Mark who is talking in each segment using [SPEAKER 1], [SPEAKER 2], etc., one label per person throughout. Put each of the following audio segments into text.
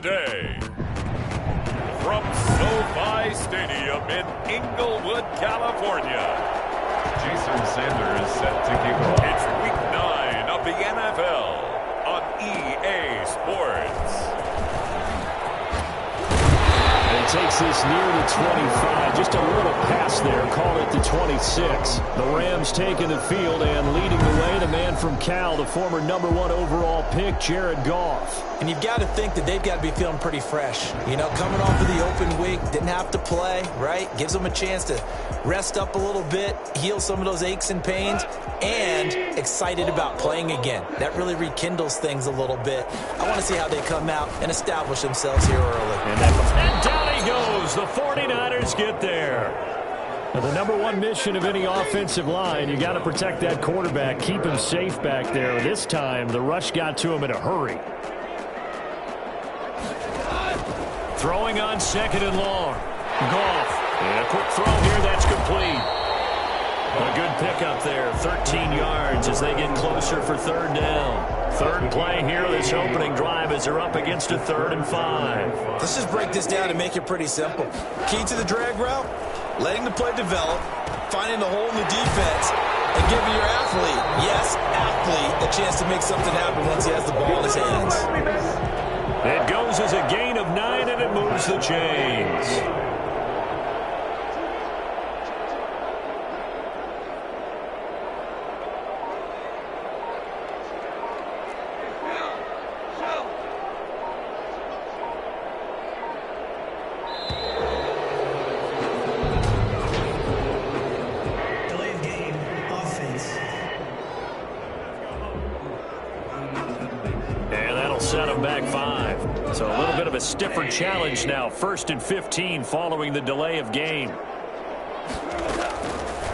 [SPEAKER 1] today. From SoFi Stadium in Inglewood, California, Jason Sanders set to kick off. It's Week 9 of the NFL on EA Sports.
[SPEAKER 2] And he takes this near the 25. Just a little pass there. Call it the 26. The Rams taking the field and leading the way. The man from Cal, the former #1 overall pick, Jared Goff.
[SPEAKER 3] And you've got to think that they've got to be feeling pretty fresh. You know, coming off of the open week, didn't have to play, right? Gives them a chance to rest up a little bit, heal some of those aches and pains, and excited about playing again. That really rekindles things a little bit. I want to see how they come out and establish themselves here early.
[SPEAKER 2] And down he goes. The 49ers get there. Now, the #1 mission of any offensive line, you got to protect that quarterback, keep him safe back there. This time, the rush got to him in a hurry. Throwing on 2nd and long. Goff. And a quick throw here. That's complete. A good pickup there. 13 yards as they get closer for 3rd down. Third play here this opening drive as they're up against a 3rd and 5.
[SPEAKER 3] Let's just break this down and make it pretty simple. Key to the drag route, letting the play develop, finding the hole in the defense, and giving your athlete, yes, athlete, a chance to make something happen once he has the ball in his hands.
[SPEAKER 2] It goes as a gain of 9, and it moves the chains. Set him back 5. So a little bit of a stiffer challenge now. 1st and 15 following the delay of game.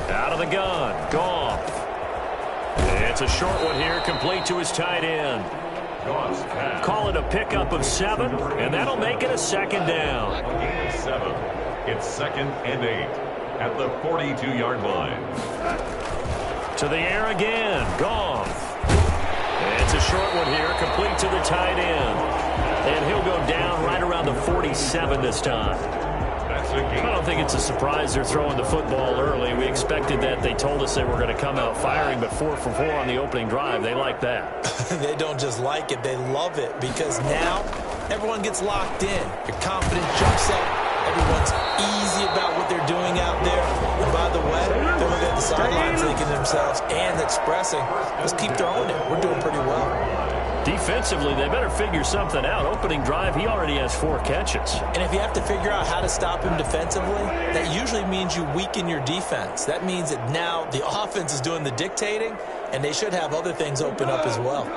[SPEAKER 2] Out of the gun. Goff. It's a short one here, complete to his tight end. Call it a pickup of 7, and that'll make it a 2nd down.
[SPEAKER 1] Gain of 7. It's 2nd and 8 at the 42-yard line.
[SPEAKER 2] To the air again. Goff. It's a short one here, complete to the tight end. And he'll go down right around the 47 this time. I don't think it's a surprise they're throwing the football early. We expected that. They told us they were going to come out firing, but 4 for 4 on the opening drive. They like that.
[SPEAKER 3] They don't just like it, they love it, because now everyone gets locked in. Your confidence jumps up. Everyone's easy about what they're doing out there. And by the way, they're looking at the sidelines thinking to themselves and expressing, let's keep throwing it. We're doing pretty well.
[SPEAKER 2] Defensively, they better figure something out. Opening drive, he already has 4 catches.
[SPEAKER 3] And if you have to figure out how to stop him defensively, that usually means you weaken your defense. That means that now the offense is doing the dictating, and they should have other things open up as well.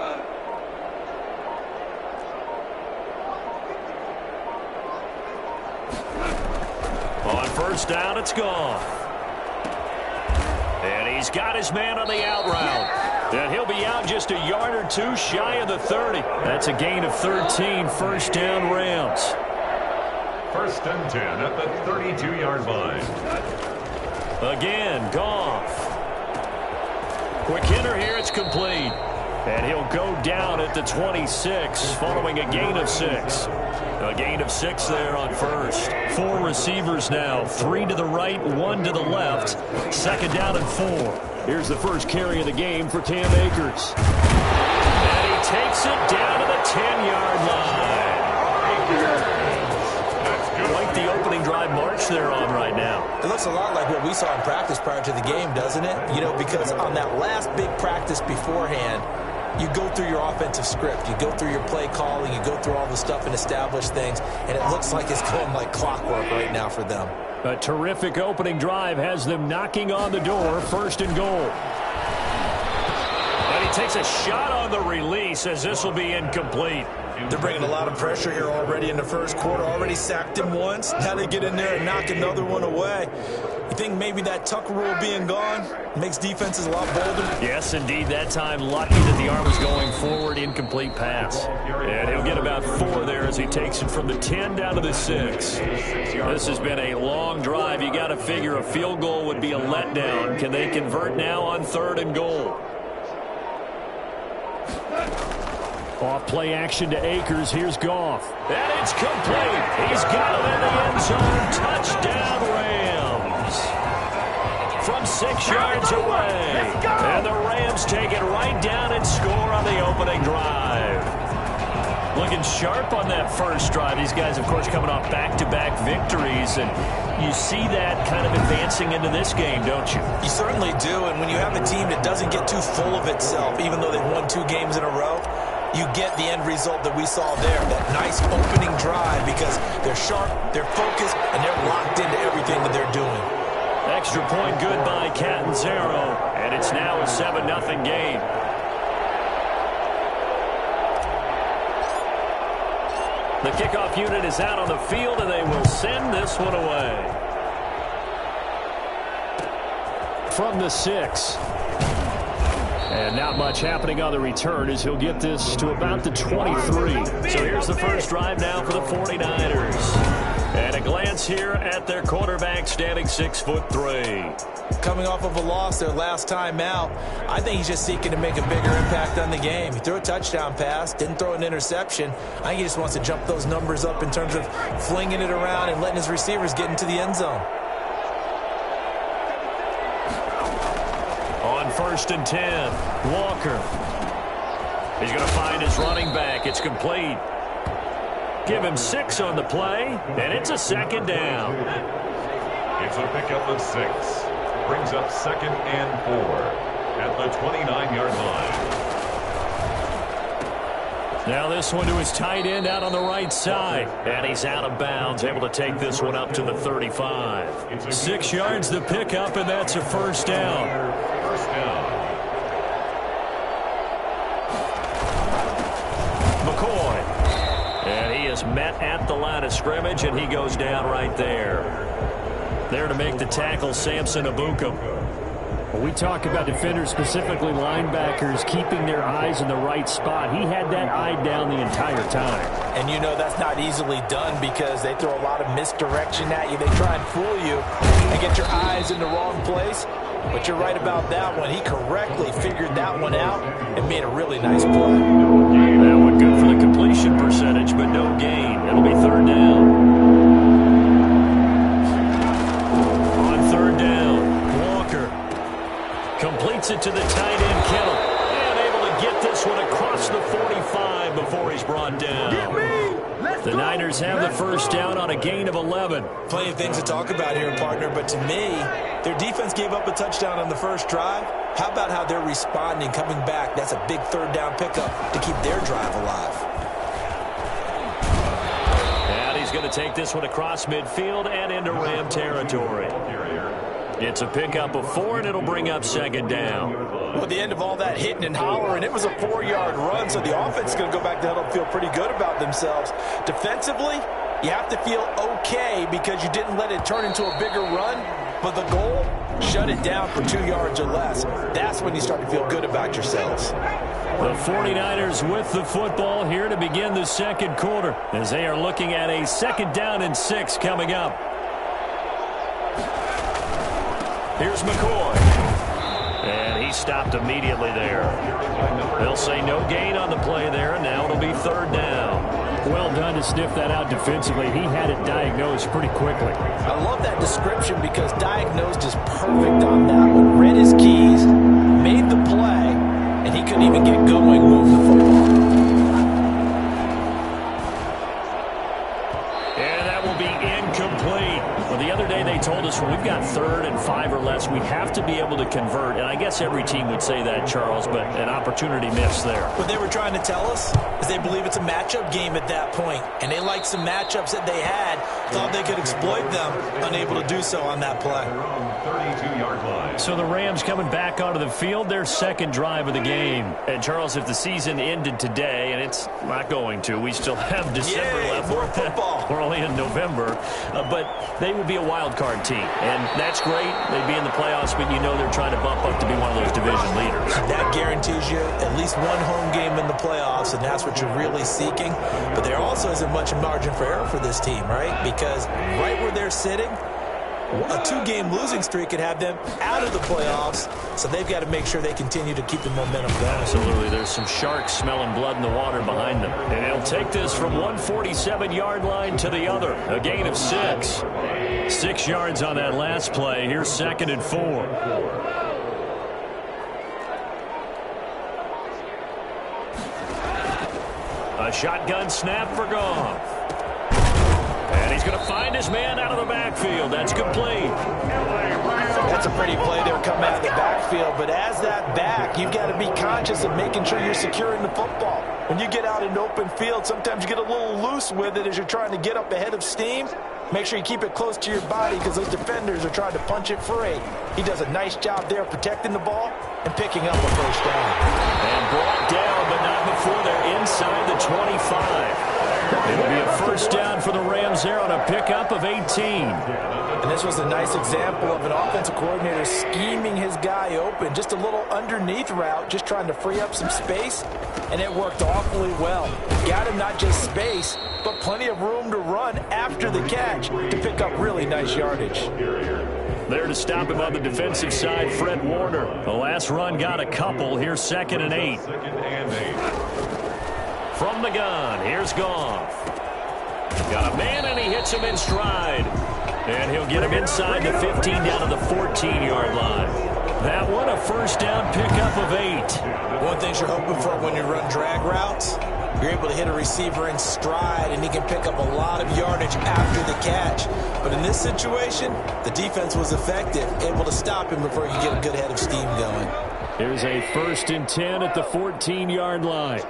[SPEAKER 2] On 1st down, it's gone. And he's got his man on the out route. And he'll be out just a yard or 2 shy of the 30. That's a gain of 13, 1st down Rams.
[SPEAKER 1] 1st and 10 at the 32-yard line.
[SPEAKER 2] Again, Goff. Quick hitter here, it's complete. And he'll go down at the 26 following a gain of 6. A gain of 6 there on 1st. 4 receivers now. 3 to the right, 1 to the left. 2nd down and 4. Here's the first carry of the game for Cam Akers. And he takes it down to the 10-yard line. Quite the opening drive march they're on right now.
[SPEAKER 3] It looks a lot like what we saw in practice prior to the game, doesn't it? You know, because on that last big practice beforehand, you go through your offensive script. You go through your play calling. You go through all the stuff and establish things. And it looks like it's going like clockwork right now for them.
[SPEAKER 2] A terrific opening drive has them knocking on the door. 1st and goal. And he takes a shot on the release as this will be incomplete.
[SPEAKER 3] They're bringing a lot of pressure here already in the 1st quarter. Already sacked him once. Now they get in there and knock another one away. You think maybe that Tucker rule being gone makes defenses a lot bolder?
[SPEAKER 2] Yes, indeed. That time, lucky that the arm was going forward. Incomplete pass. And he'll get about 4 there as he takes it from the 10 down to the 6. This has been a long drive. You got to figure a field goal would be a letdown. Can they convert now on 3rd and goal? Off play action to Akers. Here's Goff. And it's complete. He's got it in the end zone. Touchdown, Rams. From 6 yards away. And the Rams take it right down and score on the opening drive. Looking sharp on that first drive. These guys, of course, coming off back-to-back victories. And you see that kind of advancing into this game, don't you?
[SPEAKER 3] You certainly do. And when you have a team that doesn't get too full of itself, even though they've won 2 games in a row, you get the end result that we saw there, that nice opening drive, because they're sharp, they're focused, and they're locked into everything that they're doing.
[SPEAKER 2] Extra point good by Catanzaro, and it's now a 7-0 game. The kickoff unit is out on the field, and they will send this one away. From the 6. And not much happening on the return as he'll get this to about the 23. So here's the first drive now for the 49ers. And a glance here at their quarterback, standing 6'3".
[SPEAKER 3] Coming off of a loss their last time out, I think he's just seeking to make a bigger impact on the game. He threw a touchdown pass, didn't throw an interception. I think he just wants to jump those numbers up in terms of flinging it around and letting his receivers get into the end zone.
[SPEAKER 2] On 1st and 10, Walker. He's going to find his running back. It's complete. Give him 6 on the play, and it's a 2nd down.
[SPEAKER 1] It's a pickup of 6. Brings up 2nd and 4 at the 29-yard line.
[SPEAKER 2] Now this one to his tight end out on the right side. And he's out of bounds, able to take this one up to the 35. 6 yards the pickup, and that's a 1st down.
[SPEAKER 1] First down.
[SPEAKER 2] McCoy. And he is met at the line of scrimmage, and he goes down right there. There to make the tackle, Samson Abukum.
[SPEAKER 4] When we talk about defenders, specifically linebackers, keeping their eyes in the right spot, he had that eye down the entire time.
[SPEAKER 3] And you know that's not easily done because they throw a lot of misdirection at you. They try and fool you and get your eyes in the wrong place. But you're right about that one. He correctly figured that one out and made a really nice play.
[SPEAKER 2] That one good for the completion percentage, but no gain. It'll be 3rd down. On 3rd down, Walker completes it to the tight end, Kittle. And able to get this one across the 45 before he's brought down. The Niners have the 1st down on a gain of 11.
[SPEAKER 3] Plenty of things to talk about here, partner, but to me, their defense gave up a touchdown on the first drive. How about how they're responding, coming back? That's a big 3rd down pickup to keep their drive alive.
[SPEAKER 2] And he's going to take this one across midfield and into Ram territory. It's a pickup of 4, and it'll bring up 2nd down.
[SPEAKER 3] Well, at the end of all that hitting and hollering, it was a 4-yard run, so the offense is going to go back to huddle and feel pretty good about themselves. Defensively, you have to feel okay because you didn't let it turn into a bigger run, but the goal, shut it down for 2 yards or less. That's when you start to feel good about yourselves.
[SPEAKER 2] The 49ers with the football here to begin the 2nd quarter as they are looking at a 2nd down and 6 coming up. Here's McCoy. And he stopped immediately there. They'll say no gain on the play there, and now it'll be 3rd down.
[SPEAKER 4] Well done to sniff that out defensively. He had it diagnosed pretty quickly.
[SPEAKER 3] I love that description because diagnosed is perfect on that one. Read his keys, made the play, and he couldn't even get going, move the football.
[SPEAKER 2] And that will be incomplete. Well, the other day they told us when we've got 3rd and 5 or less, we have to be able to convert. And I guess every team would say that, Charles, but an opportunity missed there.
[SPEAKER 3] What they were trying to tell us is they believe it's a matchup game at that point. And they liked some matchups that they had, thought they could exploit them, unable to do so on that play.
[SPEAKER 1] 32-yard line.
[SPEAKER 2] So the Rams coming back onto the field, their 2nd drive of the game. And, Charles, if the season ended today, and it's not going to, we still have December left.
[SPEAKER 3] More football.
[SPEAKER 2] We're only in November. But they would be a wild card team. And that's great. They'd be in the playoffs, but you know they're trying to bump up to be one of those division leaders.
[SPEAKER 3] That guarantees you at least one home game in the playoffs, and that's what you're really seeking. But there also isn't much margin for error for this team, right? Because right where they're sitting, A 2-game losing streak could have them out of the playoffs, so they've got to make sure they continue to keep the momentum going.
[SPEAKER 2] Absolutely. There's some sharks smelling blood in the water behind them. And they'll take this from 147-yard line to the other. A gain of 6. 6 yards on that last play. Here's 2nd and 4. A shotgun snap for Goff. And he's going to find his man out of the backfield. That's complete.
[SPEAKER 3] That's a pretty play there coming out of the backfield, but as that back, you've got to be conscious of making sure you're securing the football. When you get out in open field, sometimes you get a little loose with it as you're trying to get up ahead of steam. Make sure you keep it close to your body because those defenders are trying to punch it free. He does a nice job there protecting the ball and picking up a first down.
[SPEAKER 2] And brought down, but not before they're inside the 25. It'll be a first down for the Rams there on a pickup of 18.
[SPEAKER 3] And this was a nice example of an offensive coordinator scheming his guy open. Just a little underneath route, just trying to free up some space, and it worked awfully well. Got him not just space, but plenty of room to run after the catch to pick up really nice yardage.
[SPEAKER 2] There to stop him on the defensive side, Fred Warner. The last run got a couple. Here's 2nd and 8. From the gun, here's Goff. Got a man, and he hits him in stride. And he'll get him inside the 15 down to the 14-yard line. That one, a first down pickup of 8.
[SPEAKER 3] One thing you're hoping for when you run drag routes, you're able to hit a receiver in stride, and he can pick up a lot of yardage after the catch. But in this situation, the defense was effective, able to stop him before he could get a good head of steam going.
[SPEAKER 2] Here's a 1st and 10 at the 14-yard line.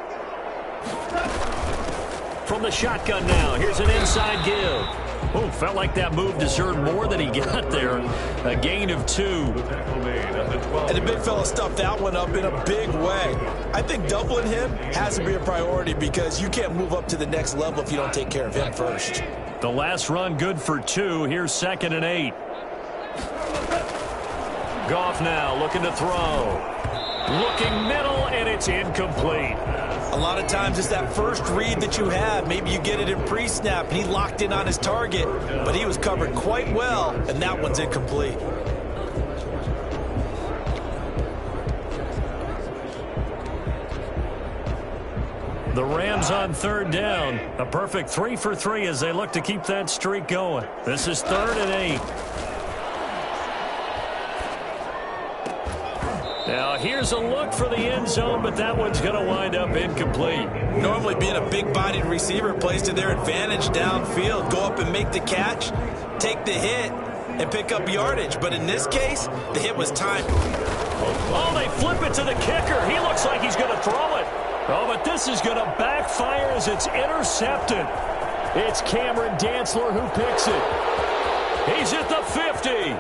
[SPEAKER 2] From the shotgun now, here's an inside give. Oh, felt like that move deserved more than he got there. A gain of 2.
[SPEAKER 3] And the big fella stuffed that one up in a big way. I think doubling him has to be a priority because you can't move up to the next level if you don't take care of him first.
[SPEAKER 2] The last run good for 2. Here's 2nd and 8. Goff now looking to throw. Looking middle, and it's incomplete.
[SPEAKER 3] A lot of times it's that first read that you have. Maybe you get it in pre-snap, and he locked in on his target, but he was covered quite well, and that one's incomplete.
[SPEAKER 2] The Rams on 3rd down. A perfect 3 for 3 as they look to keep that streak going. This is 3rd and 8. Now, here's a look for the end zone, but that one's going to wind up incomplete.
[SPEAKER 3] Normally, being a big-bodied receiver plays to their advantage downfield. Go up and make the catch, take the hit, and pick up yardage. But in this case, the hit was timed.
[SPEAKER 2] Oh, they flip it to the kicker. He looks like he's going to throw it. Oh, but this is going to backfire as it's intercepted. It's Cameron Dantzler who picks it. He's at the 50,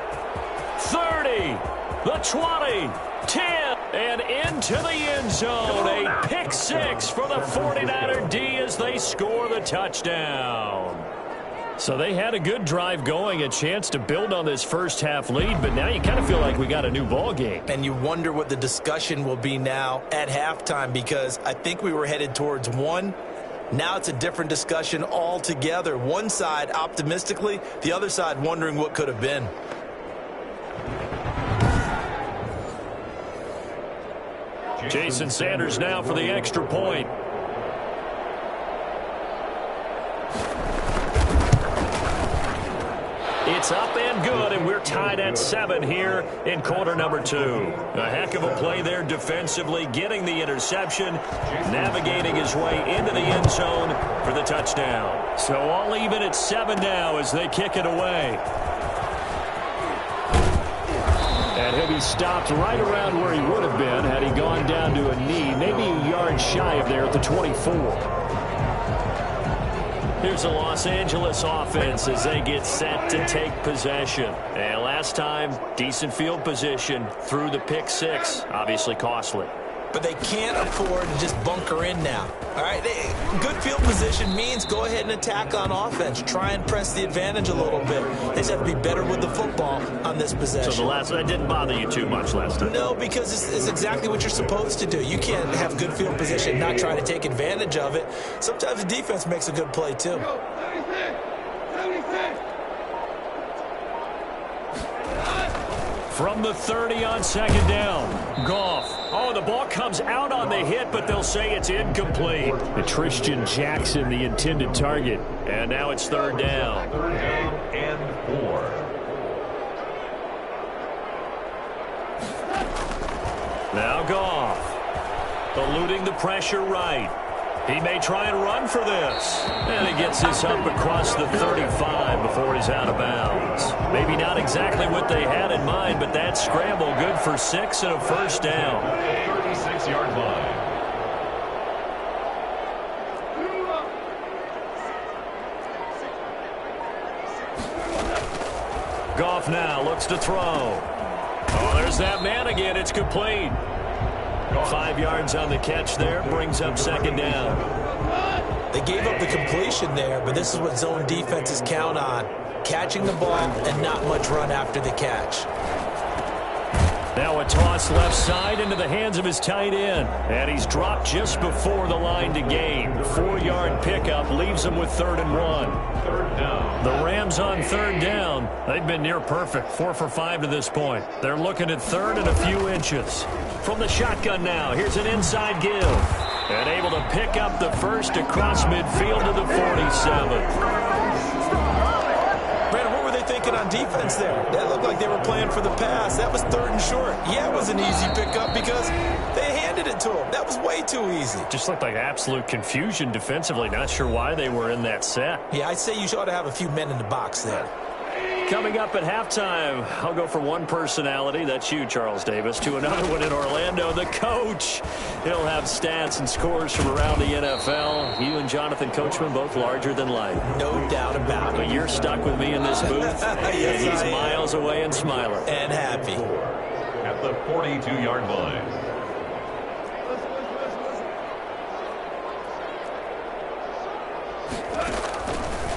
[SPEAKER 2] 30, the 20, 10, and into the end zone. A pick 6 for the 49er D as they score the touchdown. So they had a good drive going, a chance to build on this first half lead, but now you kind of feel like we got a new ball game.
[SPEAKER 3] And you wonder what the discussion will be now at halftime, because I think we were headed towards 1. Now it's a different discussion altogether. One side optimistically, the other side wondering what could have been.
[SPEAKER 2] Jason Sanders now for the extra point. It's up and good, and we're tied at 7 here in quarter number 2. A heck of a play there defensively, getting the interception, navigating his way into the end zone for the touchdown. So all even at 7 now as they kick it away. And he'll be stopped right around where he would have been had he gone down to a knee, maybe a yard shy of there at the 24. Here's the Los Angeles offense as they get set to take possession. And last time, decent field position through the pick 6, obviously costly.
[SPEAKER 3] But they can't afford to just bunker in now. All right, good field position means go ahead and attack on offense. Try and press the advantage a little bit. They just have to be better with the football on this possession.
[SPEAKER 2] So that didn't bother you too much last time?
[SPEAKER 3] No, because it's exactly what you're supposed to do. You can't have good field position and not try to take advantage of it. Sometimes the defense makes a good play too.
[SPEAKER 2] From the 30 on second down. Goff. Oh, the ball comes out on the hit, but they'll say it's incomplete.
[SPEAKER 4] And Tristan Jackson, the intended target.
[SPEAKER 2] And now it's third down.
[SPEAKER 1] Third down and 4.
[SPEAKER 2] Now Goff. Eluding the pressure right. He may try and run for this. And he gets this up across the 35 before he's out of bounds. Maybe not exactly what they had in mind, but that scramble good for 6 and a first down.
[SPEAKER 1] 36-yard line.
[SPEAKER 2] Goff now looks to throw. Oh, there's that man again. It's complete. 5 yards on the catch there. Brings up second down.
[SPEAKER 3] They gave up the completion there, but this is what zone defenses count on. Catching the ball and not much run after the catch.
[SPEAKER 2] Now a toss left side into the hands of his tight end. And he's dropped just before the line to gain. 4-yard pickup leaves him with 3rd and 1.
[SPEAKER 1] Third down.
[SPEAKER 2] The Rams on third down. They've been near perfect. 4 for 5 to this point. They're looking at third and a few inches. From the shotgun now, here's an inside give. And able to pick up the first across midfield to the 47.
[SPEAKER 3] Brandon, what were they thinking on defense there? That looked like they were playing for the pass. That was 3rd and short. Yeah, it was an easy pickup because they handed it to him. That was way too easy.
[SPEAKER 2] Just looked like absolute confusion defensively. Not sure why they were in that set.
[SPEAKER 3] Yeah, I'd say you ought to have a few men in the box there.
[SPEAKER 2] Coming up at halftime, I'll go from one personality, that's you, Charles Davis, to another one in Orlando, the coach. He'll have stats and scores from around the NFL. You and Jonathan Coachman, both larger than life.
[SPEAKER 3] No doubt about it.
[SPEAKER 2] But you're stuck with me in this booth,
[SPEAKER 3] Yes,
[SPEAKER 2] and he's
[SPEAKER 3] I am.
[SPEAKER 2] miles away and smiling.
[SPEAKER 3] And happy.
[SPEAKER 1] At the 42-yard line.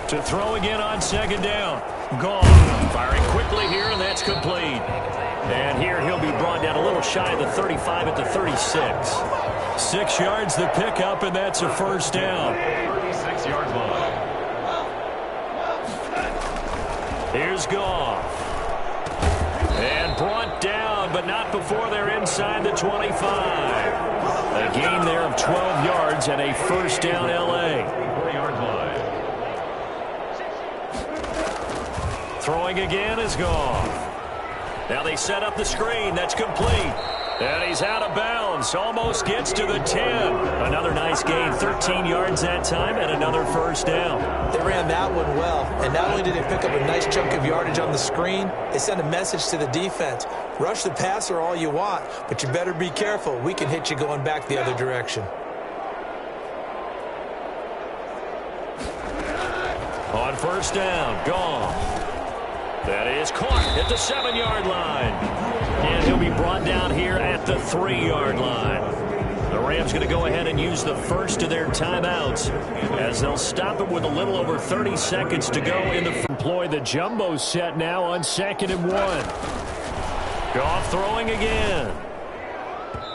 [SPEAKER 2] To throw again on second down. Gone. Firing quickly here, and that's complete. And here he'll be brought down a little shy of the 35 at the 36. 6 yards the pickup, and that's a first down.
[SPEAKER 1] 36-yard line.
[SPEAKER 2] Here's Goff. And brought down, but not before they're inside the 25. A gain there of 12 yards and a first down L.A.
[SPEAKER 1] 40-yard line.
[SPEAKER 2] Throwing again is Goff. Now they set up the screen. That's complete. And he's out of bounds. Almost gets to the 10. Another nice gain. 13 yards that time and another first down.
[SPEAKER 3] They ran that one well. And not only did they pick up a nice chunk of yardage on the screen, they sent a message to the defense. Rush the passer all you want, but you better be careful. We can hit you going back the other direction.
[SPEAKER 2] On first down, Goff. That is caught at the 7-yard line. And he'll be brought down here at the 3-yard line. The Rams going to go ahead and use the first of their timeouts as they'll stop it with a little over 30 seconds to go in the
[SPEAKER 4] Employ the jumbo set now on 2nd and 1.
[SPEAKER 2] Goff throwing again.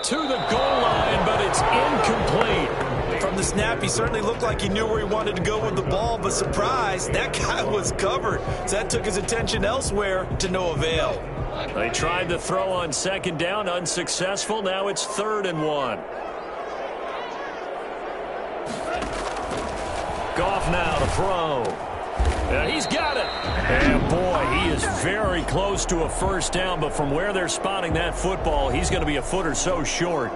[SPEAKER 2] To the goal line, but it's incomplete.
[SPEAKER 3] From the snap, he certainly looked like he knew where he wanted to go with the ball, but surprise, that guy was covered. So that took his attention elsewhere to no avail.
[SPEAKER 2] They tried to throw on second down, unsuccessful. Now it's 3rd and 1. Goff now to throw. And he's got it. And boy, he is very close to a first down, but from where they're spotting that football, he's going to be a foot or so short.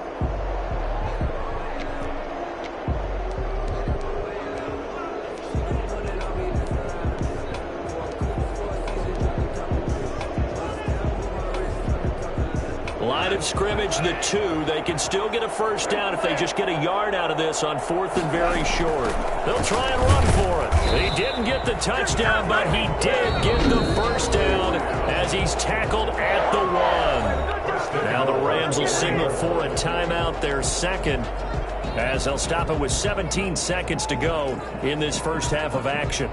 [SPEAKER 2] Line of scrimmage, the 2. They can still get a first down if they just get a yard out of this on 4th and very short. They'll try and run for it. He didn't get the touchdown, but he did get the first down as he's tackled at the 1. Now the Rams will signal for a timeout, their second, as they'll stop it with 17 seconds to go in this first half of action.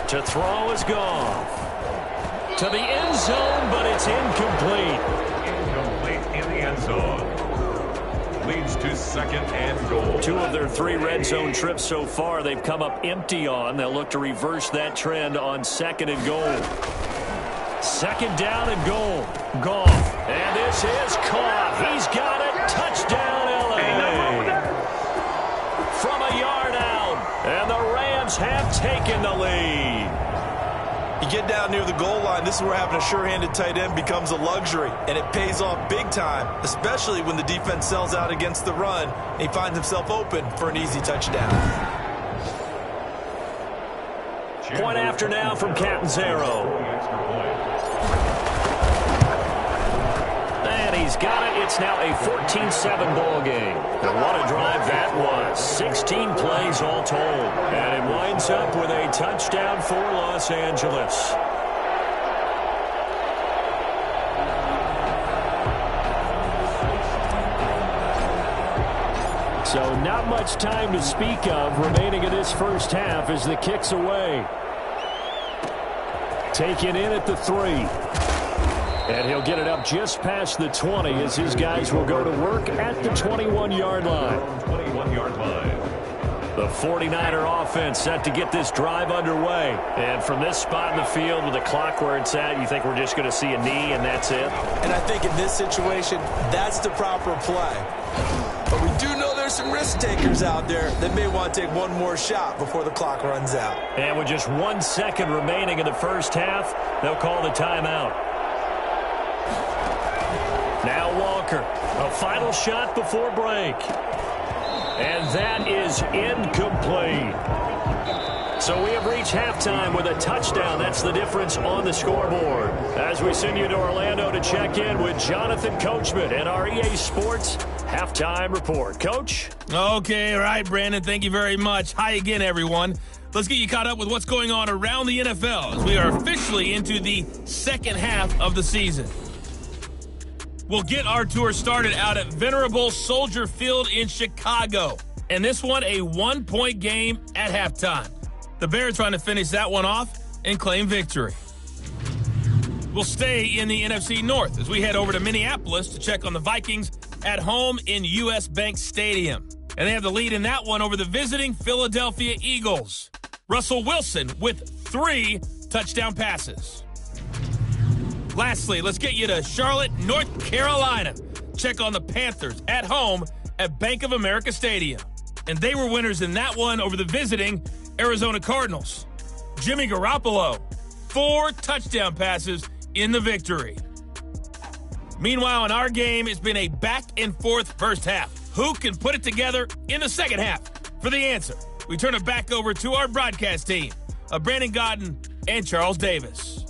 [SPEAKER 2] To throw is Goff. To the end zone, but it's incomplete.
[SPEAKER 1] Incomplete in the end zone. Leads to second and goal.
[SPEAKER 2] 2 of their 3 red zone trips so far they've come up empty on. They'll look to reverse that trend on second and goal. Second down and goal. Goff. And this is caught. He's got it. Touchdown, L.A. From a yard out. And the Rams have taken the lead.
[SPEAKER 3] You get down near the goal line, this is where having a sure-handed tight end becomes a luxury, and it pays off big time, especially when the defense sells out against the run, and he finds himself open for an easy touchdown.
[SPEAKER 2] Point after now from Catanzaro. And he's got it. It's now a 14-7 ball game. And what a drive that was. 16 plays all told. And it winds up with a touchdown for Los Angeles.
[SPEAKER 4] So not much time to speak of remaining in this first half as the kick's away. Taken in at the 3. And he'll get it up just past the 20 as his guys will go to work at the 21-yard line.
[SPEAKER 1] 21-yard line.
[SPEAKER 2] The 49er offense set to get this drive underway. And from this spot in the field with the clock where it's at, you think we're just going to see a knee and that's it?
[SPEAKER 3] And I think in this situation, that's the proper play. But we do know there's some risk takers out there that may want to take one more shot before the clock runs out.
[SPEAKER 2] And with just 1 second remaining in the first half, they'll call the timeout. Now Walker, a final shot before break. And that is incomplete. So we have reached halftime with a touchdown. That's the difference on the scoreboard. As we send you to Orlando to check in with Jonathan Coachman and our EA Sports Halftime Report. Coach?
[SPEAKER 5] Okay, all right, Brandon. Thank you very much. Hi again, everyone. Let's get you caught up with what's going on around the NFL as we are officially into the second half of the season. We'll get our tour started out at Venerable Soldier Field in Chicago. And this one, a 1-point game at halftime. The Bears trying to finish that one off and claim victory. We'll stay in the NFC North as we head over to Minneapolis to check on the Vikings at home in U.S. Bank Stadium. And they have the lead in that one over the visiting Philadelphia Eagles. Russell Wilson with 3 touchdown passes. Lastly, let's get you to Charlotte, North Carolina. Check on the Panthers at home at Bank of America Stadium. And they were winners in that one over the visiting Arizona Cardinals. Jimmy Garoppolo, 4 touchdown passes in the victory. Meanwhile, in our game, it's been a back-and-forth first half. Who can put it together in the second half? For the answer, we turn it back over to our broadcast team of Brandon Godden and Charles Davis.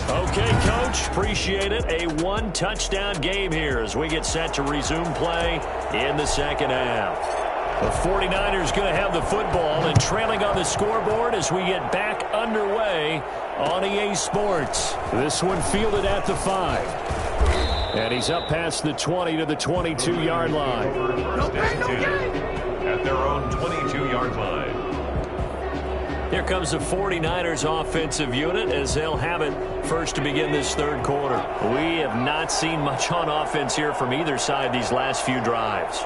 [SPEAKER 2] Okay, Coach, appreciate it. A 1-touchdown game here as we get set to resume play in the second half. The 49ers going to have the football and trailing on the scoreboard as we get back underway on EA Sports.
[SPEAKER 4] This one fielded at the 5. And he's up past the 20 to the 22-yard line.
[SPEAKER 1] At their own 22-yard line.
[SPEAKER 2] Here comes the 49ers offensive unit as they'll have it first to begin this third quarter. We have not seen much on offense here from either side these last few drives.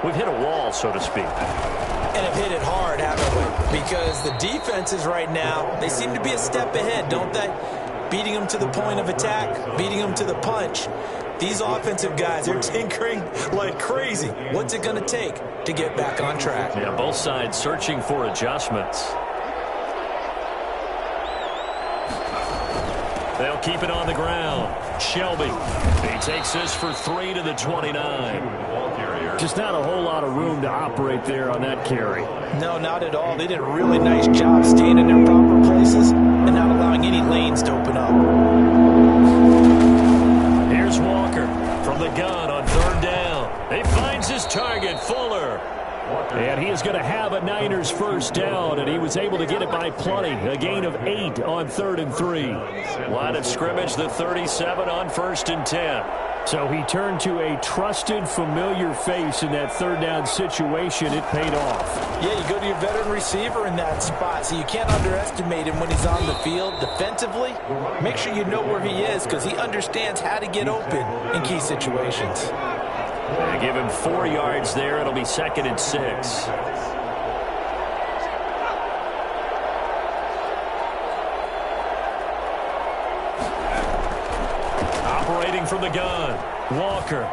[SPEAKER 2] We've hit a wall, so to speak.
[SPEAKER 3] And have hit it hard, haven't we? Because the defenses right now, they seem to be a step ahead, don't they? Beating them to the point of attack, beating them to the punch. These offensive guys, they're tinkering like crazy. What's it going to take to get back on track?
[SPEAKER 2] Yeah, both sides searching for adjustments. They'll keep it on the ground. Shelby. He takes this for 3 to the 29.
[SPEAKER 4] Just not a whole lot of room to operate there on that carry.
[SPEAKER 3] No, not at all. They did a really nice job staying in their proper places and not allowing any lanes to open up.
[SPEAKER 2] Here's Walker from the gun on third down. He finds his target, Fuller.
[SPEAKER 4] And he is going to have a Niners first down, and he was was able to get it by plenty. A gain of 8 on 3rd and 3.
[SPEAKER 2] Line of scrimmage, the 37 on 1st and 10.
[SPEAKER 4] So he turned to a trusted, familiar face in that 3rd down situation. It paid off.
[SPEAKER 3] Yeah, you go to your veteran receiver in that spot, so you can't underestimate him when he's on the field. Defensively, make sure you know where he is because he understands how to get open in key situations.
[SPEAKER 2] They give him 4 yards there. It'll be 2nd and 6. Operating from the gun, Walker.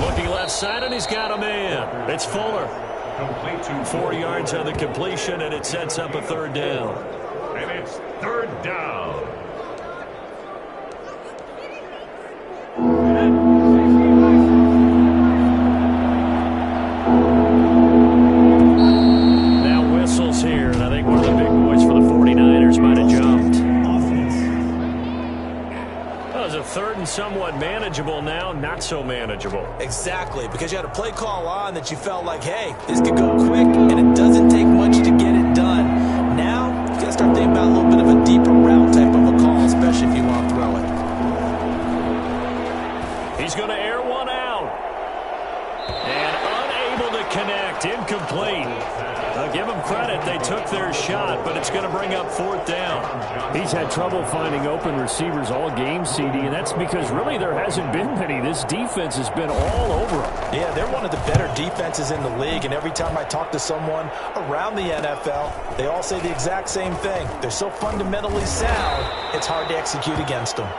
[SPEAKER 2] Looking left side, and he's got a man. It's Fuller. 4 yards on the completion, and it sets up a 3rd down.
[SPEAKER 1] And it's 3rd down.
[SPEAKER 2] Now whistles here, and I think one of the big boys for the 49ers might have jumped. That was a 3rd and somewhat manageable now, not so manageable.
[SPEAKER 3] Exactly, because you had a play call on that you felt like, hey, this could go quick, and it doesn't take much to get it done. Now, you got to start thinking about a little bit of a deeper route type of a call, especially if you want to throw it.
[SPEAKER 2] He's going to air one out. And unable to connect, incomplete. I'll give them credit, they took their shot, but it's going to bring up 4th down.
[SPEAKER 4] He's had trouble finding open receivers all game, CD, and that's because really there hasn't been many. This defense has been all over them.
[SPEAKER 3] Yeah, they're one of the better defenses in the league, and every time I talk to someone around the NFL, they all say the exact same thing. They're so fundamentally sound, it's hard to execute against them.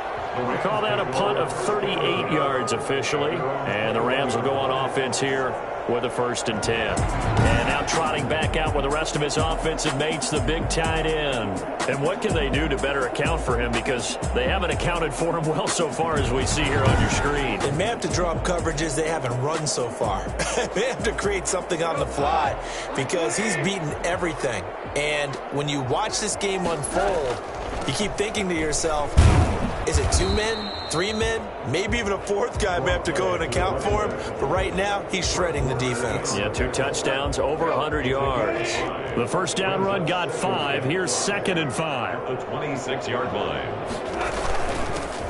[SPEAKER 2] We call that a punt of 38 yards officially, and the Rams will go on offense here with a 1st and 10. And now trotting back out with the rest of his offensive mates, the big tight end. And what can they do to better account for him? Because they haven't accounted for him well so far, as we see here on your screen.
[SPEAKER 3] They may have to draw up coverages they haven't run so far. They have to create something on the fly because he's beaten everything. And when you watch this game unfold, you keep thinking to yourself, is it 2 men, 3 men, maybe even a 4th guy may have to go and account for him? But right now, he's shredding the defense.
[SPEAKER 2] Yeah, 2 touchdowns, over 100 yards. The 1st down run got 5. Here's 2nd and 5.
[SPEAKER 1] The 26-yard line.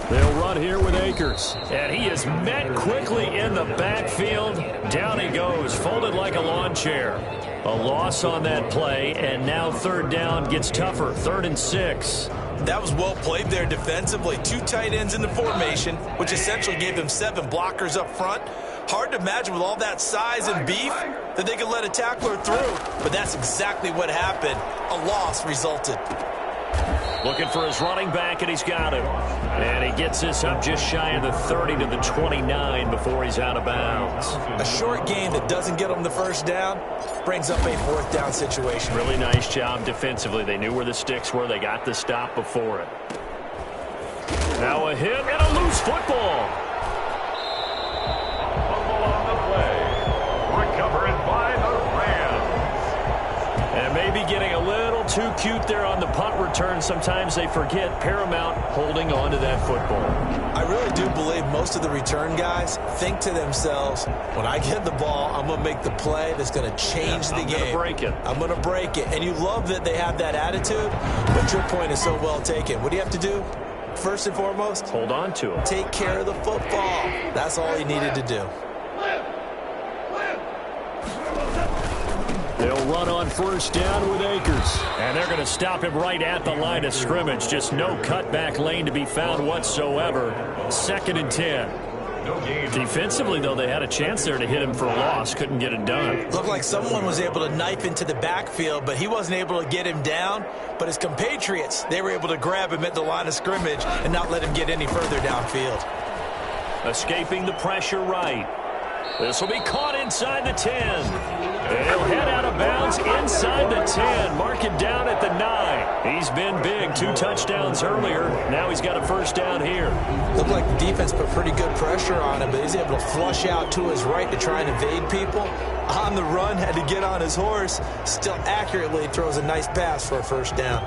[SPEAKER 2] They'll run here with Akers. And he is met quickly in the backfield. Down he goes, folded like a lawn chair. A loss on that play, and now 3rd down gets tougher. 3rd and 6.
[SPEAKER 3] That was well played there defensively. 2 tight ends in the formation, which essentially gave them 7 blockers up front. Hard to imagine with all that size and beef that they could let a tackler through. But that's exactly what happened. A loss resulted.
[SPEAKER 2] Looking for his running back, and he's got him. And he gets this up just shy of the 30 to the 29 before he's out of bounds.
[SPEAKER 3] A short game that doesn't get him the 1st down brings up a 4th down situation.
[SPEAKER 2] Really nice job defensively. They knew where the sticks were. They got the stop before it. Now a hit and a loose football.
[SPEAKER 1] Fumble on the play. Recovered by the Rams.
[SPEAKER 2] And maybe getting a little too cute there on the punt return. Sometimes they forget paramount holding on to that football.
[SPEAKER 3] I really do believe most of the return guys think to themselves, when I get the ball, I'm going to make the play that's going to change the game.
[SPEAKER 2] I'm going to break it.
[SPEAKER 3] I'm going to break it. And you love that they have that attitude, but your point is so well taken. What do you have to do? First and foremost,
[SPEAKER 2] hold on to it.
[SPEAKER 3] Take care of the football. That's all he needed to do.
[SPEAKER 2] They'll run on 1st down with Akers. And they're going to stop him right at the line of scrimmage. Just no cutback lane to be found whatsoever. 2nd and 10. Defensively, though, they had a chance there to hit him for a loss. Couldn't get it done.
[SPEAKER 3] Looked like someone was able to knife into the backfield, but he wasn't able to get him down. But his compatriots, they were able to grab him at the line of scrimmage and not let him get any further downfield.
[SPEAKER 2] Escaping the pressure right. This will be caught inside the 10. And he'll head out of bounds inside the 10. Mark it down at the 9. He's been big. 2 touchdowns earlier. Now he's got a 1st down here.
[SPEAKER 3] Looked like the defense put pretty good pressure on him, but he's able to flush out to his right to try and evade people. On the run, had to get on his horse. Still accurately throws a nice pass for a 1st down.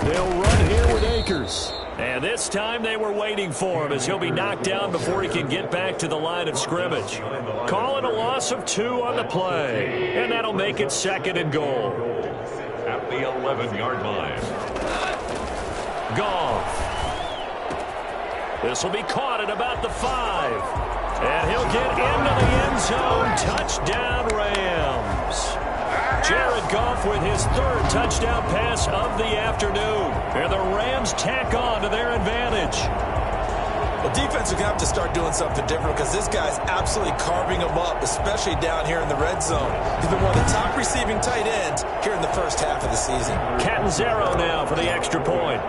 [SPEAKER 2] They'll run here with Akers. And this time they were waiting for him as he'll be knocked down before he can get back to the line of scrimmage. Calling a loss of 2 on the play. And that'll make it 2nd and goal.
[SPEAKER 1] At the 11-yard line.
[SPEAKER 2] Goff. This will be caught at about the 5. And he'll get into the end zone. Touchdown, Rams. Jared Goff with his 3rd touchdown pass of the afternoon. And the Rams tack on to their advantage.
[SPEAKER 3] Well, defense are going to have to start doing something different because this guy's absolutely carving them up, especially down here in the red zone. He's been one of the top receiving tight ends here in the first half of the season.
[SPEAKER 2] Catanzaro now for the extra point.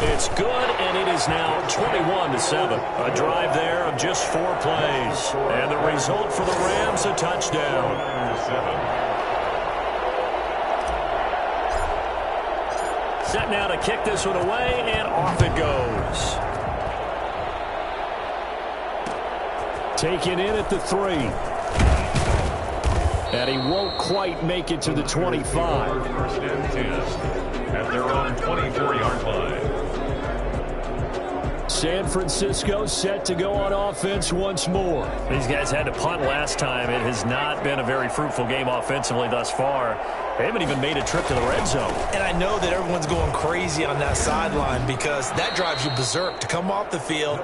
[SPEAKER 2] It's good, and it is now 21-7. A drive there of just 4 plays. And the result for the Rams, a touchdown. Set now to kick this one away, and off it goes. Taken in at the 3. And he won't quite make it to the 25.
[SPEAKER 1] First and 10 at their own 24-yard line.
[SPEAKER 2] San Francisco set to go on offense once more. These guys had to punt last time. It has not been a very fruitful game offensively thus far. They haven't even made a trip to the red zone.
[SPEAKER 3] And I know that everyone's going crazy on that sideline because that drives you berserk to come off the field,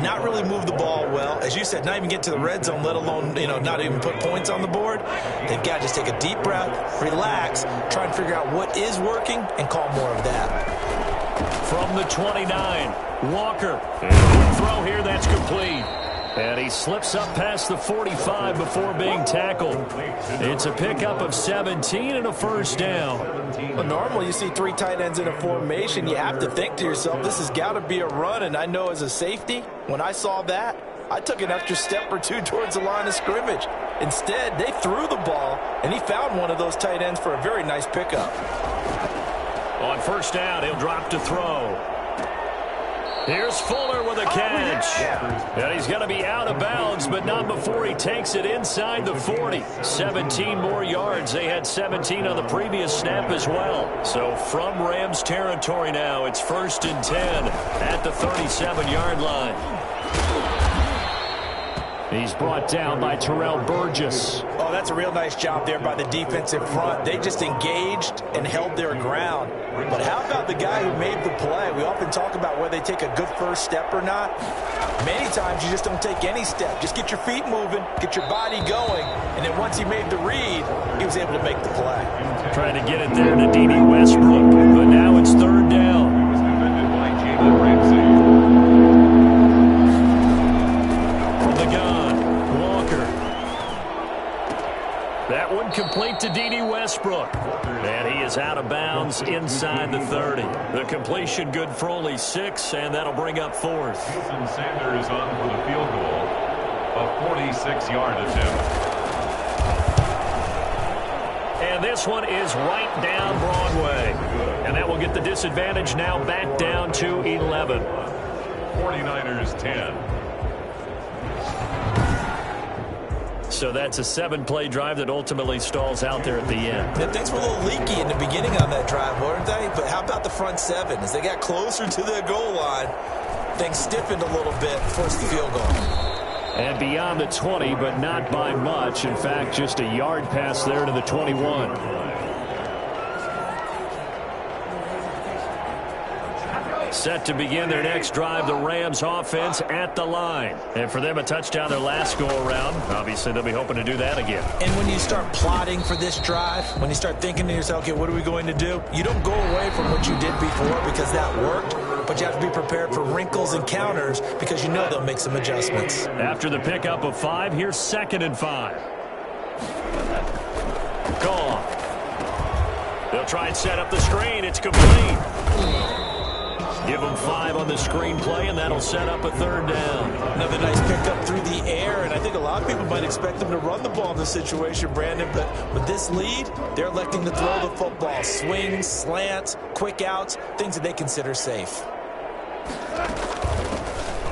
[SPEAKER 3] not really move the ball well. As you said, not even get to the red zone, let alone, not even put points on the board. They've got to just take a deep breath, relax, try and figure out what is working, and call more of that.
[SPEAKER 2] From the 29, Walker. And throw here, that's complete. And he slips up past the 45 before being tackled. It's a pickup of 17 and a first down.
[SPEAKER 3] Well, normally you see 3 tight ends in a formation. You have to think to yourself, this has got to be a run. And I know as a safety, when I saw that, I took an extra step or 2 towards the line of scrimmage. Instead, they threw the ball, and he found one of those tight ends for a very nice pickup.
[SPEAKER 2] On first down, he'll drop to throw. Here's Fuller with a catch. And he's going to be out of bounds, but not before he takes it inside the 40. 17 more yards. They had 17 on the previous snap as well. So from Rams territory now, it's 1st and 10 at the 37-yard line. He's brought down by Terrell Burgess.
[SPEAKER 3] Oh, that's a real nice job there by the defensive front. They just engaged and held their ground. But how about the guy who made the play? We often talk about whether they take a good first step or not. Many times you just don't take any step. Just get your feet moving, get your body going, and then once he made the read, he was able to make the play.
[SPEAKER 2] Trying to get it there to D.D. Westbrook, but now it's 3rd down. That one complete to D.D. Westbrook. And he is out of bounds inside the 30. The completion good for only 6, and that'll bring up 4th.
[SPEAKER 1] Jason Sanders on for the field goal. A 46-yard attempt.
[SPEAKER 2] And this one is right down Broadway. And that will get the disadvantage now back down to 11.
[SPEAKER 1] 49ers 10.
[SPEAKER 2] So that's a 7-play drive that ultimately stalls out there at the end.
[SPEAKER 3] Yeah, things were a little leaky in the beginning on that drive, weren't they? But how about the front 7? As they got closer to the goal line, things stiffened a little bit, forced the field goal.
[SPEAKER 2] And beyond the 20, but not by much. In fact, just a yard pass there to the 21. Set to begin their next drive, the Rams offense at the line. And for them, a touchdown their last go-around. Obviously, they'll be hoping to do that again.
[SPEAKER 3] And when you start plotting for this drive, when you start thinking to yourself, okay, what are we going to do? You don't go away from what you did before because that worked, but you have to be prepared for wrinkles and counters because you know they'll make some adjustments.
[SPEAKER 2] After the pickup of 5, here's 2nd and 5. Gone. They'll try and set up the screen. It's complete. Give them 5 on the screen play, and that'll set up a 3rd down.
[SPEAKER 3] Another nice pickup through the air, and I think a lot of people might expect them to run the ball in this situation, Brandon, but with this lead, they're electing to throw the football. Swings, slants, quick outs, things that they consider safe.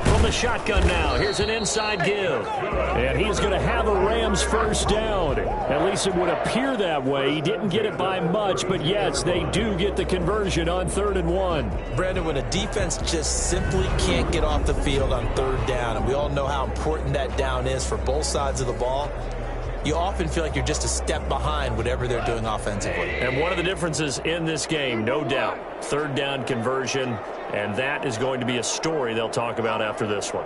[SPEAKER 2] From From the shotgun now, here's an inside give. And he's going to have a Rams first down. At least it would appear that way. He didn't get it by much, but yes, they do get the conversion on 3rd and 1.
[SPEAKER 3] Brandon, when a defense just simply can't get off the field on 3rd down, and we all know how important that down is for both sides of the ball, you often feel like you're just a step behind whatever they're doing offensively.
[SPEAKER 2] And one of the differences in this game, no doubt, 3rd down conversion, and that is going to be a story they'll talk about after this one.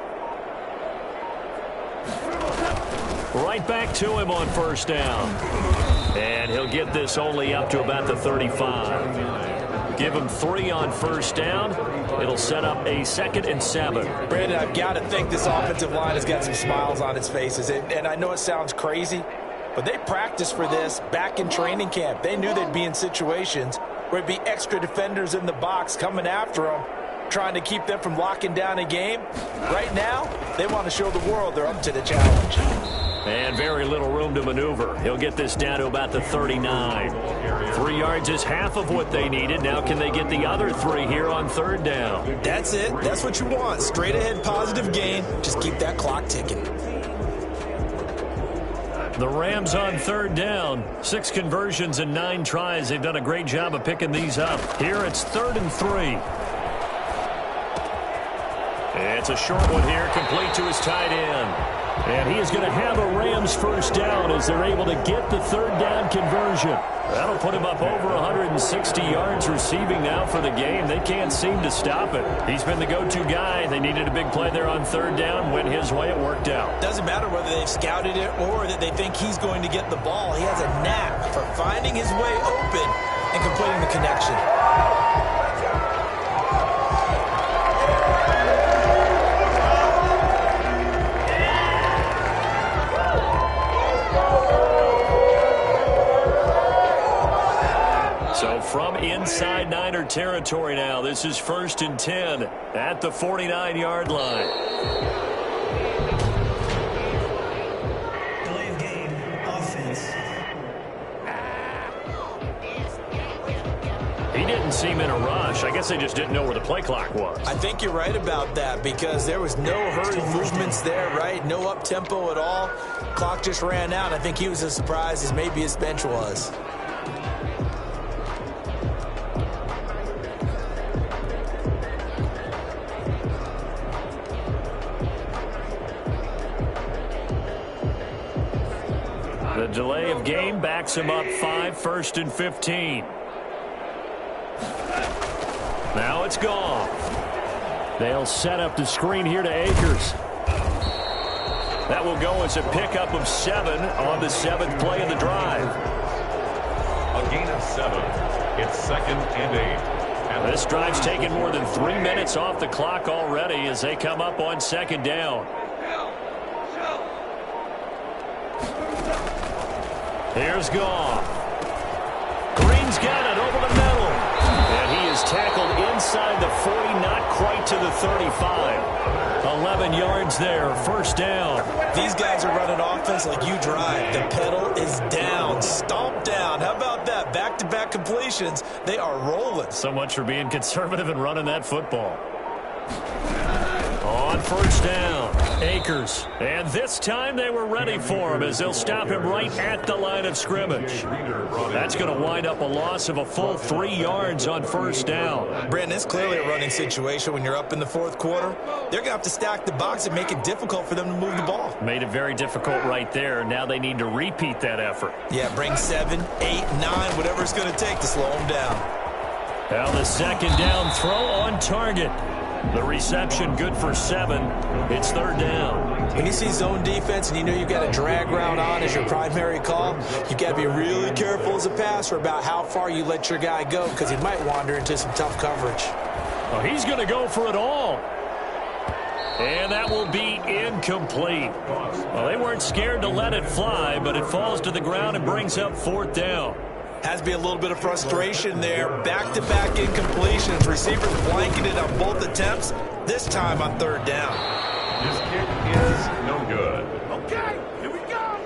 [SPEAKER 2] Right back to him on 1st down. And he'll get this only up to about the 35. Give him 3 on 1st down. It'll set up a 2nd and 7.
[SPEAKER 3] Brandon, I've got to think this offensive line has got some smiles on its faces. And I know it sounds crazy, but they practiced for this back in training camp. They knew they'd be in situations where it'd be extra defenders in the box coming after them, trying to keep them from locking down a game. Right now, they want to show the world they're up to the challenge.
[SPEAKER 2] And very little room to maneuver. He'll get this down to about the 39. 3 yards is half of what they needed. Now can they get the other 3 here on 3rd down?
[SPEAKER 3] That's it. That's what you want. Straight ahead positive gain. Just keep that clock ticking.
[SPEAKER 2] The Rams on 3rd down. 6 conversions and 9 tries. They've done a great job of picking these up. Here it's 3rd and 3. It's a short one here, complete to his tight end. And he is going to have a Rams first down as they're able to get the 3rd down conversion. That'll put him up over 160 yards receiving now for the game. They can't seem to stop it. He's been the go-to guy. They needed a big play there on 3rd down. Went his way, it worked out.
[SPEAKER 3] Doesn't matter whether they've scouted it or that they think he's going to get the ball. He has a knack for finding his way open and completing the connection.
[SPEAKER 2] So from inside Niner territory now, this is 1st and 10 at the 49-yard line.
[SPEAKER 6] Delay of game, offense.
[SPEAKER 2] He didn't seem in a rush. I guess they just didn't know where the play clock was.
[SPEAKER 3] I think you're right about that because there was no hurried movements there, right? No up-tempo at all. Clock just ran out. I think he was as surprised as maybe his bench was.
[SPEAKER 2] The delay of game backs him up 5, 1st and 15. Now it's gone. They'll set up the screen here to Akers. That will go as a pickup of 7 on the 7th play of the drive.
[SPEAKER 1] A gain of 7. It's 2nd and 8.
[SPEAKER 2] This drive's taken more than 3 minutes off the clock already as they come up on 2nd down. Here's Goff. Green's got it over the middle. And he is tackled inside the 40, not quite to the 35. 11 yards there, 1st down.
[SPEAKER 3] These guys are running offense like you drive. The pedal is down, stomp down. How about that? Back-to-back completions. They are rolling.
[SPEAKER 2] So much for being conservative and running that football. On 1st down, Akers. And this time they were ready for him as they'll stop him right at the line of scrimmage. That's going to wind up a loss of a full 3 yards on 1st down.
[SPEAKER 3] Brandon, it's clearly a running situation when you're up in the 4th quarter. They're going to have to stack the box and make it difficult for them to move the ball.
[SPEAKER 2] Made it very difficult right there. Now they need to repeat that effort.
[SPEAKER 3] Yeah, bring 7, 8, 9, whatever it's going to take to slow them down.
[SPEAKER 2] Now the 2nd down throw on target. The reception good for 7. It's 3rd down.
[SPEAKER 3] When you see zone defense and you know you've got a drag route on as your primary call, you've got to be really careful as a passer about how far you let your guy go because he might wander into some tough coverage.
[SPEAKER 2] Oh, he's going to go for it all. And that will be incomplete. Well, they weren't scared to let it fly, but it falls to the ground and brings up 4th down.
[SPEAKER 3] Has to be a little bit of frustration there. Back-to-back incompletions. Receivers blanketed on both attempts, this time on 3rd down.
[SPEAKER 1] This kick is no good.
[SPEAKER 5] Okay, here we go.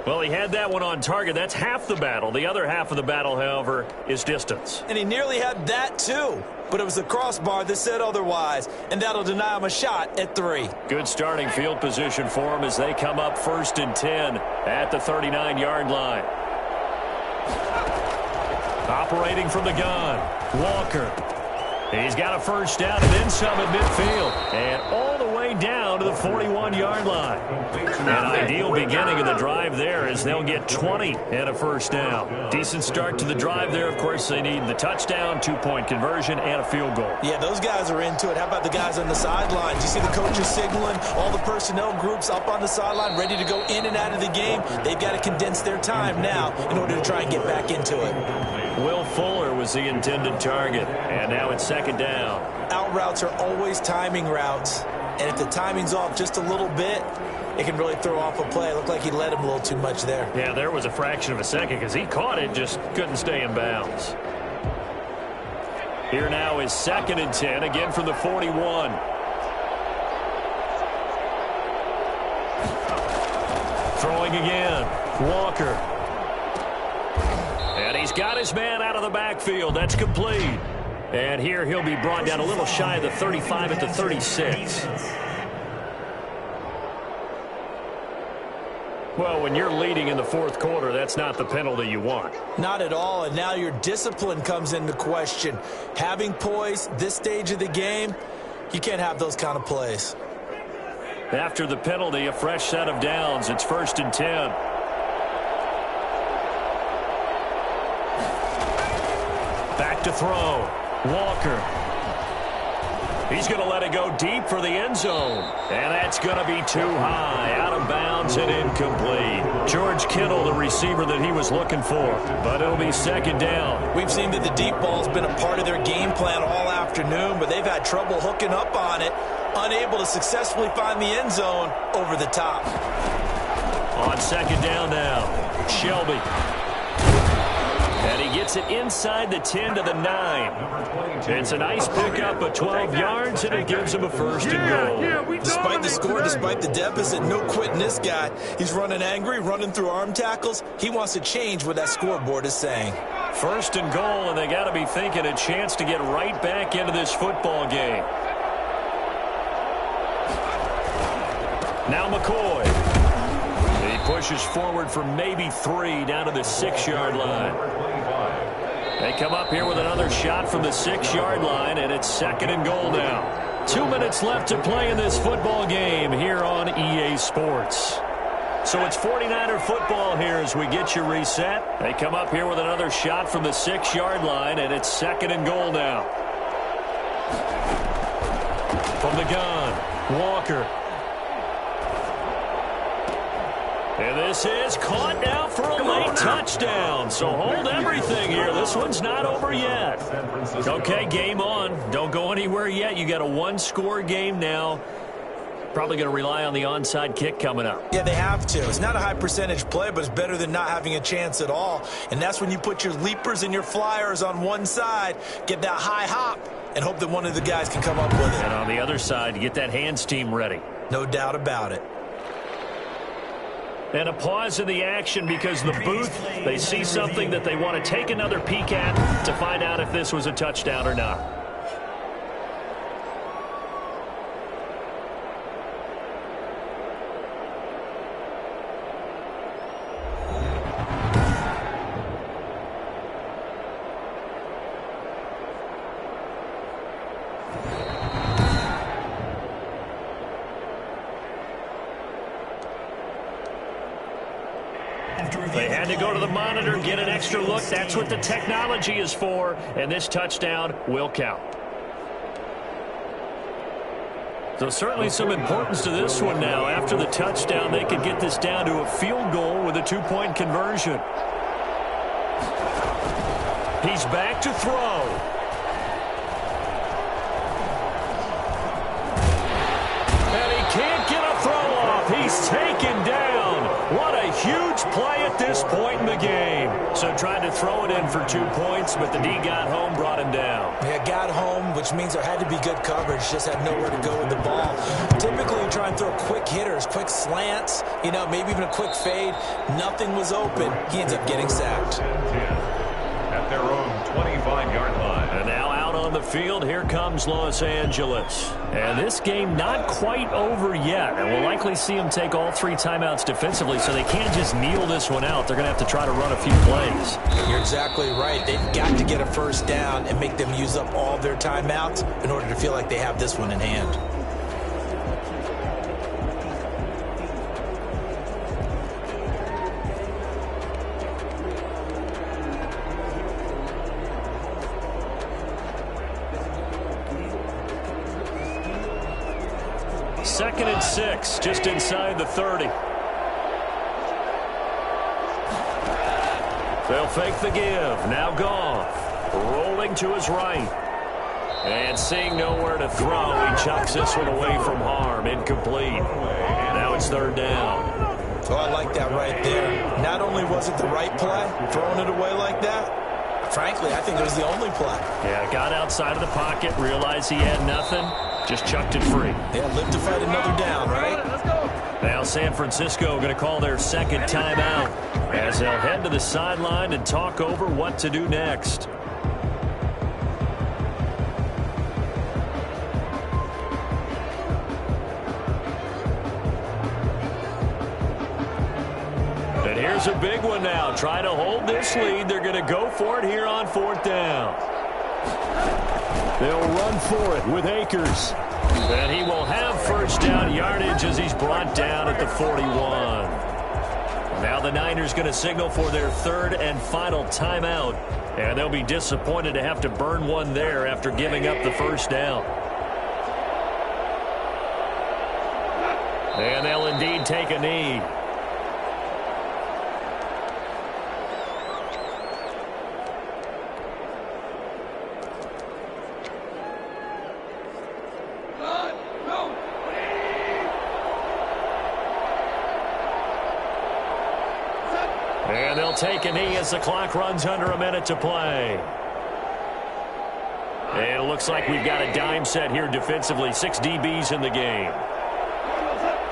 [SPEAKER 2] Well, he had that one on target. That's half the battle. The other half of the battle, however, is distance.
[SPEAKER 3] And he nearly had that, too. But it was the crossbar that said otherwise, and that'll deny him a shot at 3.
[SPEAKER 2] Good starting field position for him as they come up 1st and 10 at the 39-yard line. Operating from the gun, Walker. He's got a first down and then some at midfield. And all the way down to the 41-yard line. An ideal beginning of the drive there as they'll get 20 and a first down. Decent start to the drive there. Of course, they need the touchdown, 2-point conversion, and a field goal.
[SPEAKER 3] Yeah, those guys are into it. How about the guys on the sidelines? You see the coaches signaling, all the personnel groups up on the sideline ready to go in and out of the game. They've got to condense their time now in order to try and get back into it.
[SPEAKER 2] Will Fuller was the intended target, and now it's 2nd down.
[SPEAKER 3] Out routes are always timing routes, and if the timing's off just a little bit, it can really throw off a play. It looked like he led him a little too much there.
[SPEAKER 2] Yeah, there was a fraction of a second because he caught it, just couldn't stay in bounds. Here now is 2nd and 10, again from the 41. Throwing again, Walker. And he's got his man out of the backfield. That's complete. And here he'll be brought down a little shy of the 35 at the 36. Well, when you're leading in the 4th quarter, that's not the penalty you want.
[SPEAKER 3] Not at all, and now your discipline comes into question. Having poise this stage of the game, you can't have those kind of plays.
[SPEAKER 2] After the penalty, a fresh set of downs. It's 1st and 10. Back to throw. Walker. He's going to let it go deep for the end zone. And that's going to be too high. Out of bounds and incomplete. George Kittle, the receiver that he was looking for. But it'll be 2nd down.
[SPEAKER 3] We've seen that the deep ball's been a part of their game plan all afternoon, but they've had trouble hooking up on it. Unable to successfully find the end zone over the top.
[SPEAKER 2] On 2nd down now, Shelby. And he gets it inside the 10 to the 9. It's a nice pickup of 12 yards, and it gives him a 1st and goal.
[SPEAKER 3] Despite the score, despite the deficit, no quitting this guy. He's running angry, running through arm tackles. He wants to change what that scoreboard is saying.
[SPEAKER 2] 1st and goal, and they got to be thinking a chance to get right back into this football game. Now McCoy. He pushes forward for maybe 3 down to the 6-yard line. They come up here with another shot from the 6-yard line, and it's 2nd and goal now. 2 minutes left to play in this football game here on EA Sports. So it's 49er football here as we get you reset. They come up here with another shot from the 6-yard line, and it's 2nd and goal now. From the gun, Walker. And this is caught now for a late touchdown. So hold everything here. This one's not over yet. Okay, game on. Don't go anywhere yet. You got a 1-score game now. Probably going to rely on the onside kick coming up.
[SPEAKER 3] Yeah, they have to. It's not a high percentage play, but it's better than not having a chance at all. And that's when you put your leapers and your flyers on one side, get that high hop, and hope that one of the guys can come up with it.
[SPEAKER 2] And on the other side, you get that hands team ready.
[SPEAKER 3] No doubt about it.
[SPEAKER 2] And a pause in the action because the booth, they see something that they want to take another peek at to find out if this was a touchdown or not. They had to go to the monitor, get an extra look. That's what the technology is for, and this touchdown will count. So certainly some importance to this one now. After the touchdown, they could get this down to a field goal with a 2-point conversion. He's back to throw. And he can't get a throw off. He's taken down. What a huge play at this point in the game. So tried to throw it in for 2 points, but the D got home, brought him down.
[SPEAKER 3] Yeah, got home, which means there had to be good coverage. Just had nowhere to go with the ball. Typically, you try and throw quick hitters, quick slants, maybe even a quick fade. Nothing was open. He ends up getting sacked.
[SPEAKER 1] At their own 25-yard line.
[SPEAKER 2] And now out on the field, here comes Los Angeles. And this game not quite over yet. And we'll likely see them take all 3 timeouts defensively, so they can't just kneel this one out. They're going to have to try to run a few plays.
[SPEAKER 3] You're exactly right. They've got to get a first down and make them use up all their timeouts in order to feel like they have this one in hand.
[SPEAKER 2] Second and 6, just inside the 30. They'll fake the give. Now Goff rolling to his right. And seeing nowhere to throw, he chucks this one away from harm. Incomplete. Now it's third down.
[SPEAKER 3] Oh, I like that right there. Not only was it the right play, throwing it away like that, frankly, I think it was the only play.
[SPEAKER 2] Yeah, got outside of the pocket, realized he had nothing, just chucked it free.
[SPEAKER 3] Yeah, live to fight another down, right?
[SPEAKER 2] Now San Francisco going to call their second timeout as they'll head to the sideline and talk over what to do next. And here's a big one now. Try to hold this lead. They're going to go for it here on fourth down. They'll run for it with Akers. And he will have first down yardage as he's brought down at the 41. Now the Niners going to signal for their third and final timeout. And they'll be disappointed to have to burn one there after giving up the first down. And they'll indeed take a knee. And they'll take a knee as the clock runs under a minute to play. And it looks like we've got a dime set here defensively. 6 DBs in the game.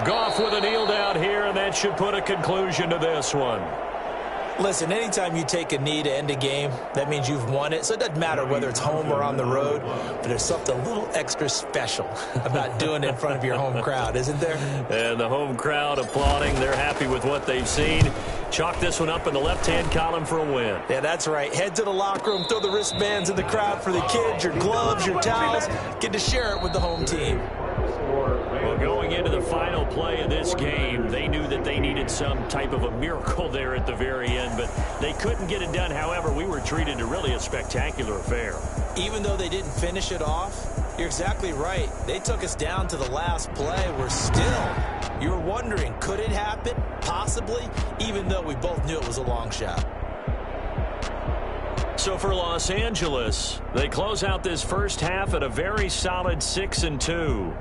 [SPEAKER 2] Goff with a kneel down here, and that should put a conclusion to this one.
[SPEAKER 3] Listen, anytime you take a knee to end a game, that means you've won it. So it doesn't matter whether it's home or on the road, but there's something a little extra special about doing it in front of your home crowd, isn't there?
[SPEAKER 2] And the home crowd applauding. They're happy with what they've seen. Chalk this one up in the left-hand column for a win.
[SPEAKER 3] Yeah, that's right. Head to the locker room, throw the wristbands in the crowd for the kids, your gloves, your towels. Get to share it with the home team.
[SPEAKER 2] Well, going into the final play of this game, they knew that they needed some type of a miracle there at the very end, but they couldn't get it done. However, we were treated to really a spectacular affair.
[SPEAKER 3] Even though they didn't finish it off, you're exactly right. They took us down to the last play. We're still, you were wondering, could it happen? Possibly, even though we both knew it was a long shot.
[SPEAKER 2] So for Los Angeles, they close out this first half at a very solid 6-2.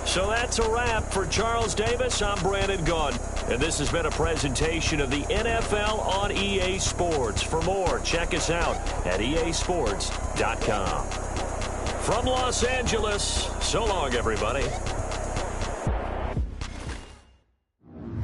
[SPEAKER 2] So that's a wrap. For Charles Davis, I'm Brandon Gunn. And this has been a presentation of the NFL on EA Sports. For more, check us out at easports.com. From Los Angeles, so long, everybody.